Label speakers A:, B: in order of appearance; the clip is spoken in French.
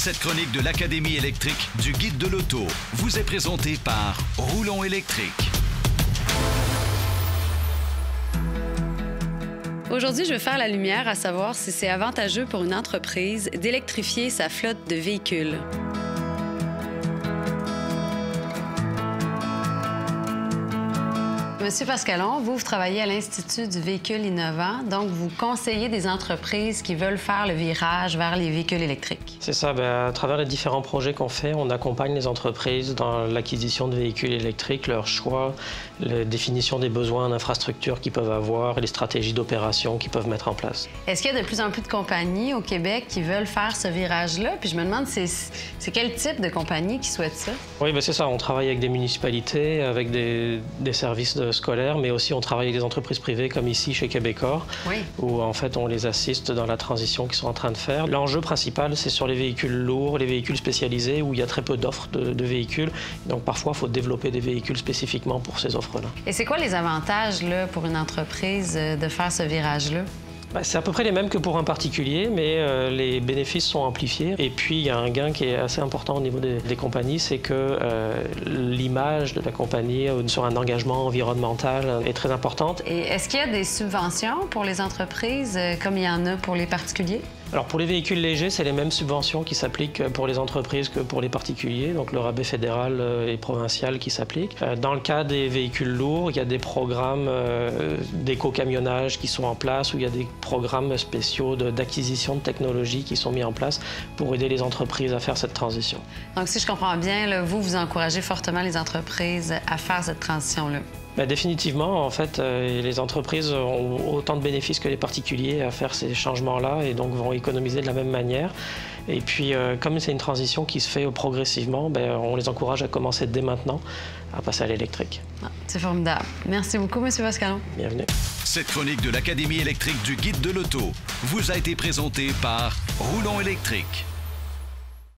A: Cette chronique de l'Académie électrique du Guide de l'auto vous est présentée par Roulon Électrique.
B: Aujourd'hui, je veux faire la lumière à savoir si c'est avantageux pour une entreprise d'électrifier sa flotte de véhicules. Monsieur Pascalon, vous travaillez à l'Institut du véhicule innovant, donc vous conseillez des entreprises qui veulent faire le virage vers les véhicules électriques.
C: C'est ça. À travers les différents projets qu'on fait, on accompagne les entreprises dans l'acquisition de véhicules électriques, leur choix, la définition des besoins en infrastructure qu'ils peuvent avoir et les stratégies d'opération qu'ils peuvent mettre en place.
B: Est-ce qu'il y a de plus en plus de compagnies au Québec qui veulent faire ce virage-là? Puis je me demande, c'est quel type de compagnie qui souhaite ça?
C: Oui, c'est ça. On travaille avec des municipalités, avec des services scolaires, mais aussi on travaille avec des entreprises privées comme ici chez Québecor,
B: oui,
C: où en fait on les assiste dans la transition qu'ils sont en train de faire. L'enjeu principal, c'est sur les véhicules lourds, les véhicules spécialisés, où il y a très peu d'offres de véhicules. Donc parfois, il faut développer des véhicules spécifiquement pour ces offres-là.
B: Et c'est quoi les avantages là, pour une entreprise de faire ce virage-là?
C: C'est à peu près les mêmes que pour un particulier, mais les bénéfices sont amplifiés. Et puis, il y a un gain qui est assez important au niveau des compagnies, c'est que l'image de la compagnie sur un engagement environnemental est très importante.
B: Et est-ce qu'il y a des subventions pour les entreprises comme il y en a pour les particuliers?
C: Alors, pour les véhicules légers, c'est les mêmes subventions qui s'appliquent pour les entreprises que pour les particuliers, donc le rabais fédéral et provincial qui s'applique. Dans le cas des véhicules lourds, il y a des programmes d'éco-camionnage qui sont en place, où il y a des programmes spéciaux d'acquisition de technologies qui sont mis en place pour aider les entreprises à faire cette transition.
B: Donc, si je comprends bien, là, vous encouragez fortement les entreprises à faire cette transition-là?
C: Définitivement, en fait, les entreprises ont autant de bénéfices que les particuliers à faire ces changements-là et donc vont économiser de la même manière. Et puis, comme c'est une transition qui se fait progressivement, on les encourage à commencer dès maintenant à passer à l'électrique.
B: C'est formidable. Merci beaucoup, M. Pascalon.
C: Bienvenue.
A: Cette chronique de l'Académie électrique du Guide de l'auto vous a été présentée par Roulon Électrique.